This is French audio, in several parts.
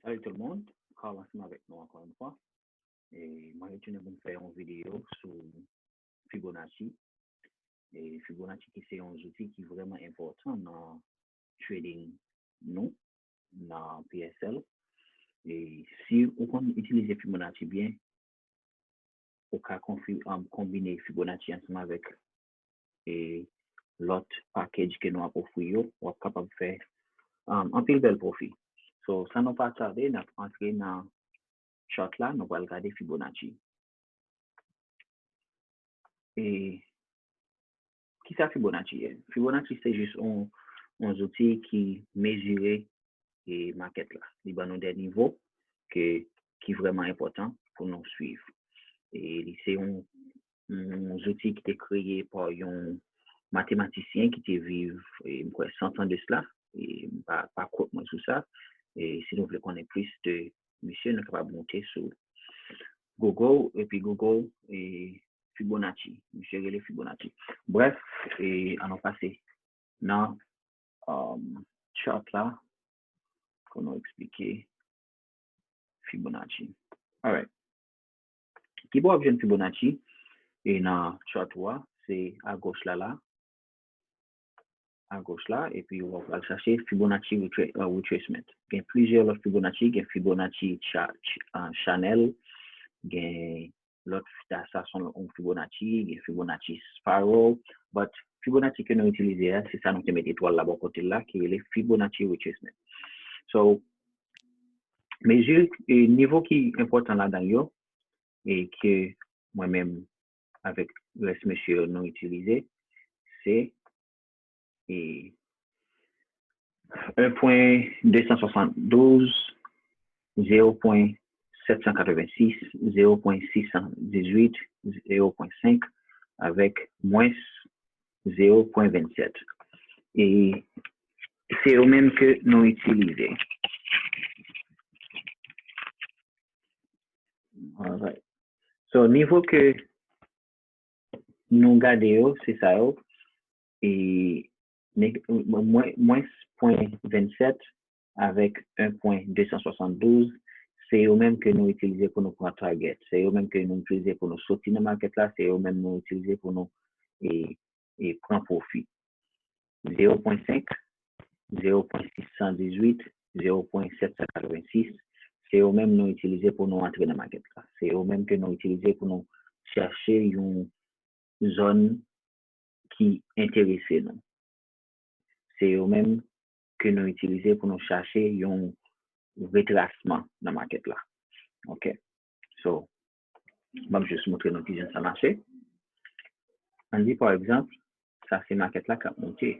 Salut tout le monde, Carl ensemble avec nous encore une fois. Et moi, je vais vous faire une vidéo sur Fibonacci. Et Fibonacci, qui c'est un outil qui est vraiment important dans trading nous, dans PSL. Et si on utilise Fibonacci bien, on peut combiner Fibonacci ensemble avec l'autre package que nous avons offert, on est capable de faire un pile bel profit. So, ça n'a pas tardé, nous entrer dans chart là, nous allons regarder Fibonacci. Et qui c'est Fibonacci? Fibonacci, c'est juste un outil qui mesure les market là. Il y a des niveaux qui est vraiment important pour nous suivre. Et c'est un outil qui est créé par un mathématicien qui était vivre 100 ans de cela. Et pas contre moi sur ça. Et si nous voulons connaître plus de monsieur, nous sommes monter sur Google et puis Google et Fibonacci, monsieur les Fibonacci. Bref, et on a passé dans chart là qu'on a expliqué Fibonacci. Alright. Qui peut obtenir Fibonacci et dans chart 3, c'est à gauche là, et puis on va chercher Fibonacci retracement. Il y a plusieurs Fibonacci, il y a Fibonacci Channel, il y a l'autre ça sont Fibonacci, il y a Fibonacci Spiral, but Fibonacci que nous utilisons, c'est ça nous te met étoile là-bas côté là, qui est le Fibonacci retracement. So, mesure et niveau qui est important là-dedans, et que moi-même, avec le monsieur, nous utilisons, c'est 1.272, 0.786, 0.618, 0.5 avec moins 0.27. Et c'est au même que nous utilisons. Alright. So, niveau que nous gardons, c'est ça. Et moins 0.27 avec 1.272, c'est au même que nous utilisons pour nous prendre target. C'est au même que nous utilisons pour nous sortir dans le market là. C'est au même que nous utilisons pour nous prendre profit. 0.5, 0.618, 0.786, c'est au même que nous utilisons pour nous entrer dans le market là. C'est au même que nous utilisons pour nous chercher une zone qui intéresse nous. C'est au même que nous utilisons pour nous chercher un retracement dans le market là. OK. So, je vais juste montrer nos qui ça marché. On dit par exemple, ça c'est market là qui a monté.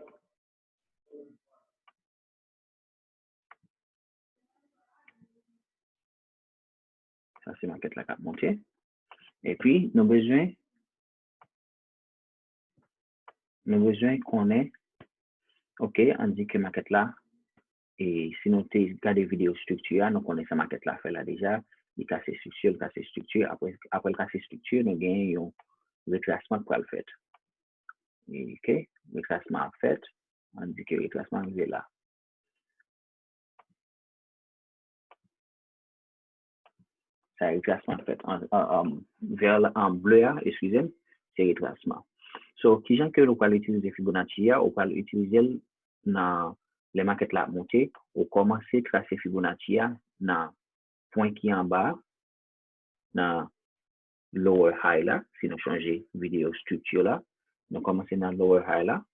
Ça c'est market là qui a monté. Et puis, nous besoin qu'on ait, OK, on dit que market là, et si nous regardons vidéo structure, nous connaissons market là fait là déjà, il casse structure, après le casse structure, nous gagnons un retracement pour le fait. OK, retracement fait, on dit que le retracement est là. Ça retracement fait vers en bleu, excusez-moi, c'est retracement. So, qui gens que nous allons utiliser Fibonacci, on va l'utiliser dans les markets là monter, on commence à tracer Fibonacci dans point qui est en bas, dans lower high là, si nous changeons vidéo structure là, nous commençons dans lower high là.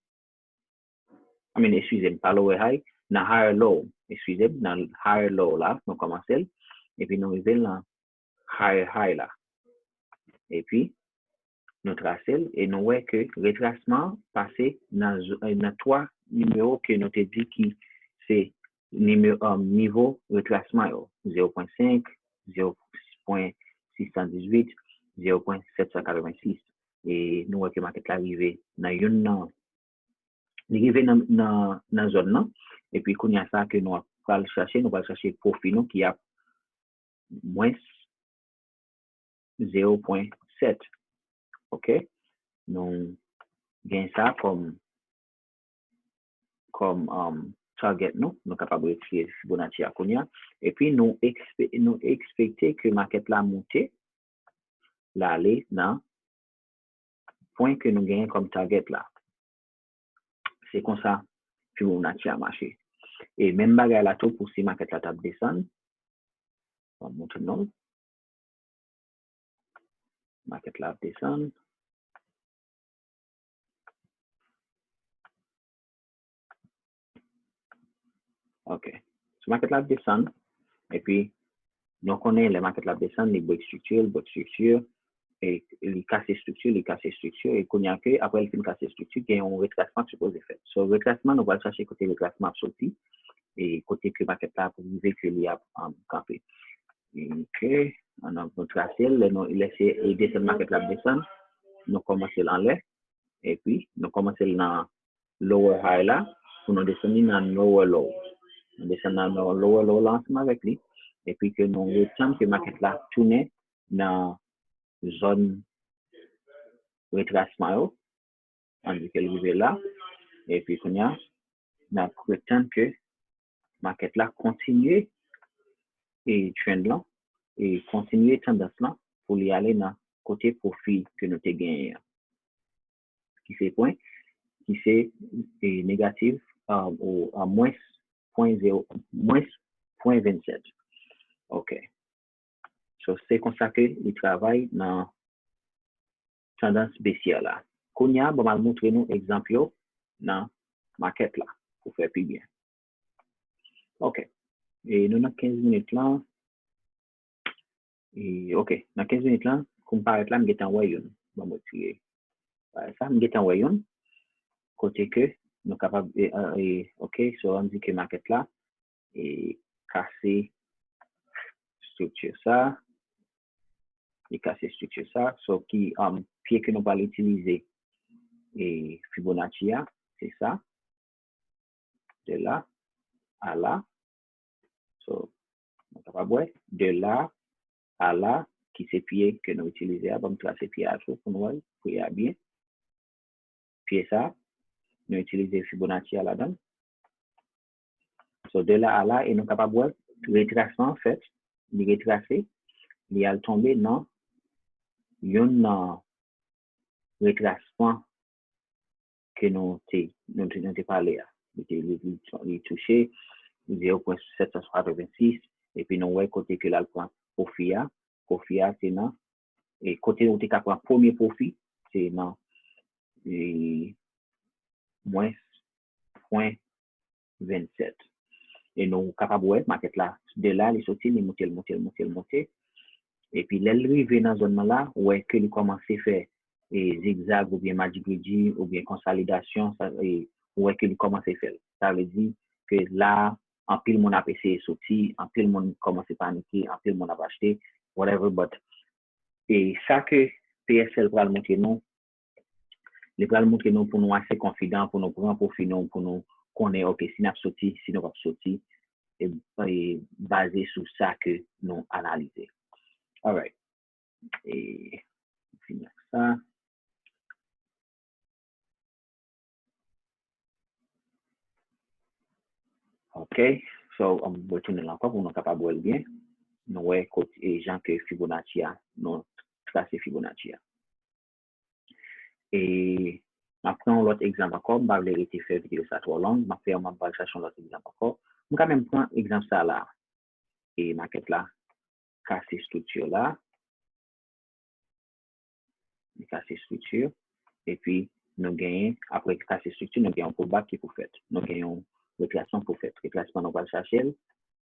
Excusez-moi, pas lower high, dans higher low, excusez-moi, dans higher low là, nous commençons, et puis nous arrivons dans higher high là. Et puis, nous traçons et nous voyons que le retracement passé dans 3 numéros que nous avons dit qui c'est niveau retracement 0.5, 0.618, 0.786. Et nous voyons que market arrivé dans une zone là. Et puis, quand il y a ça que nous allons chercher profit qui a moins 0.7. OK? Nous gagnons ça comme target nous capables de retirer Fibonacci à Konya et puis nous expecter que market la monter là aller dans point que nous gagnons comme target là. C'est comme ça Fibonacci a marché. Et même bagarre là tout pour si market la table descend. On va montrer non. Market la descend. OK. So market la descend et puis nous connaissons les market la descend, les break structure, et les casser structure, et qu'on y a que après le film casser structure, il y a un retracement supposé faire. So retracement, nous allons chercher côté retracement sorti et côté que market là pour véhiculer y a campé. Et que on a tracé, nous laisser aider cette market là descendre, nous commencer en l'air et puis nous commencer dans lower high là pour nous descendre dans lower low. Nous descendons dans lower low là ensemble avec lui et puis que nous retenons que market là tourne dans zone retracement on dit qu'elle arrive là et puis qu'on a prétend que market là continue et trend là et continuer tendance là pour y aller dans côté profit que nous avons gagné qui fait point qui c'est négatif ou à moins 0.0 moins 0.27. OK. So c'est comme ça que il travaille dans tendance baissière là. Konya va mal montrer nous exemple dans market là pour faire plus bien. OK. Et nous avons 15 minutes là. Et OK, dans 15 minutes là, comme paraît là, je vais t'envoyer une. Bon, tirer. Ça, je vais t'envoyer une. Côté que nous capables OK, so on dit que market là et casser structure ça et casser structure ça, so qui pied que nous va l'utiliser et Fibonacci c'est ça de là à là, so nous capable de là à là qui c'est pied que nous utiliser avant tracer pied à tout pour nous pour y aller bien pied ça nous utiliser Fibonacci à la donne. So de là à là et nous capable de retracement en fait, de retracer, il a tombé dans un retracement que nous t'ai parlé. Il touché 0.786 et puis nous voyons côté que là le point profit c'est non et côté où tu as pris premier profit c'est non moins 0.27 et nous capable ouais market là de là les sorties les monter et puis l'arrivée dans zone là ouais que il commence à faire et zigzag ou bien magic bridge ou bien consolidation ça et ouais que il commence à faire ça veut dire que là en pile mon a essayé sorti en pile mon commence à paniquer en pile mon a acheté whatever but et ça que PSL va le montrer nous les va le montrer nous pour nous assez confiant pour nous prendre profit nous pour nous connaître OK si n'a sorti si nous pas sorti et basé sur ça que nous analyser. All right. Et finir ça. OK. So, on va retourner encore pour nous capables de voir bien. Nous voyons côté gens que Fibonacci a, nous tracer Fibonacci. Et après, l'autre exemple encore, je vais vérifier faire vidéo ça trop long. Je vais faire chercher l'autre exemple encore. Je vais quand même prendre exemple ça là. Et market là, casser structure là. Casser structure. Et puis, nous gagnons, après casser structure, nous gagnons un pullback qui pour faire. Nous gagnons retracement pour faire. Retracement, nous allons chercher.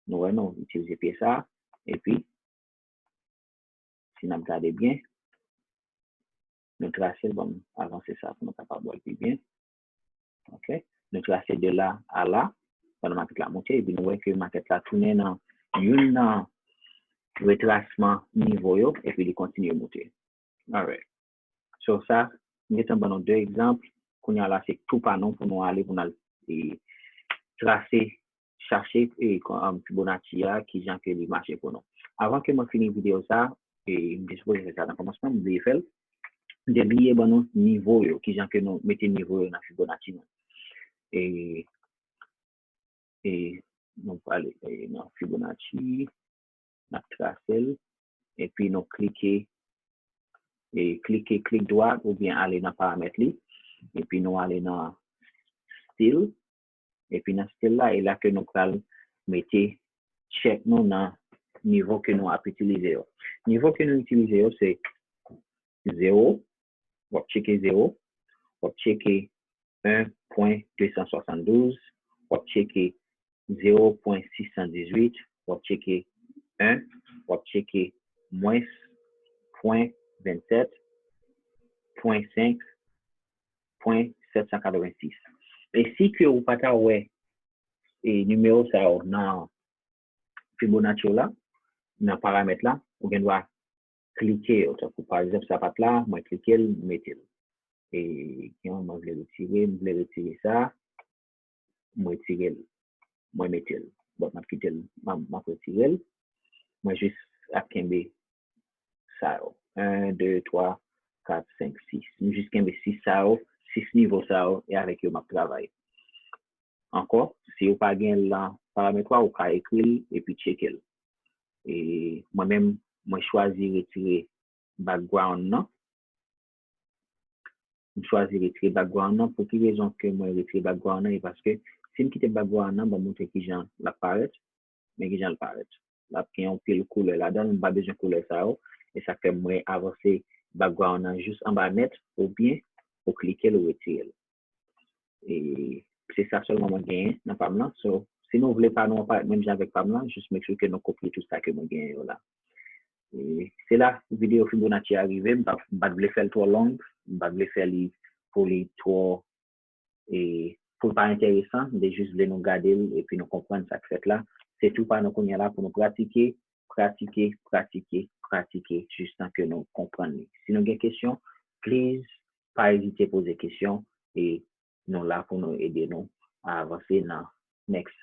Nous allons utiliser PSA. Et puis, si nous regardons bien, nous tracer, bon, avancer ça pour nous capables de voir plus bien. OK? Nous tracer de là à là, pour nous marquer la montée, et puis nous voyons que le market là tourne dans un retracement niveau, et puis il continue à monter. All right. So, ça, nous avons deux exemples. Qu'on y a là, c'est tout panneau pour nous aller, pour nous tracer, chercher et Fibonacci qui j'en que les marchés pour nous. Avant que je finisse la vidéo ça, et je suppose que ça dans le commencement, je vais faire des billets bon niveau qui j'en que nous mettons niveau dans Fibonacci. Et et nous allons aller dans Fibonacci, nous tracer, et puis nous cliquer clic droit ou bien aller dans paramètres, et puis nous aller dans style, et puis dans style là, et là que nous allons mettre check nous dans niveau que nous avons utilisé. Niveau que nous utilisons, c'est 0, on va checker 0, on va checker 1.272, on va checker 0.618, on va checker 1, on va checker moins 0.27, 0.5, 0.786. Et si que vous pas ouais et numéro ça dans Fibonacci là, dans paramètre là, vous doit cliquer par exemple ça pas là, moi cliquer mettre et quand moi je vais retirer ça, moi retirer moi mettre bon m'a quitter m'a retirer moi juste à kembe ça 1 2 3 4 5 6 juste kembe 6 ça 6 niveaux ça et avec eux m'a travailler. Encore, si vous pas gain là paramètre vous pouvez écrire et puis checker. Et moi-même, moi choisi retirer background non. Je choisis retirer background non. Pour quelle raison que moi retirer background non? Parce que si je quitte background non, je vais montrer qui j'en l'apparaît, mais qui j'en l'apparaît. Là, qui ont pile couleur là-dedans, pas besoin de couleur ça. Et ça fait moi avancer background non juste en bas net ou bien pour cliquer le retirer. Et c'est ça seulement moi gagne dans Pamela. So, si nous voulons pas nous apparaître même avec Pamela, juste make sure que nous copions tout ça que nous gagnons là. C'est là la vidéo Fibonacci est arrivée. Je ne vais pas faire trop long, je ne vais pas faire pour les trop et pour pas intéressant, de juste nous garder et puis nous comprendre ça que fait là. C'est tout par nous qu'on est là pour nous pratiquer, juste tant que nous comprenions. Si nous avons des questions, please, pas hésiter à poser des questions et nous là pour nous aider nous à avancer dans next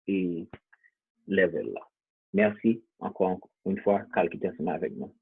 level là. Merci encore une fois, Carl qui était avec nous.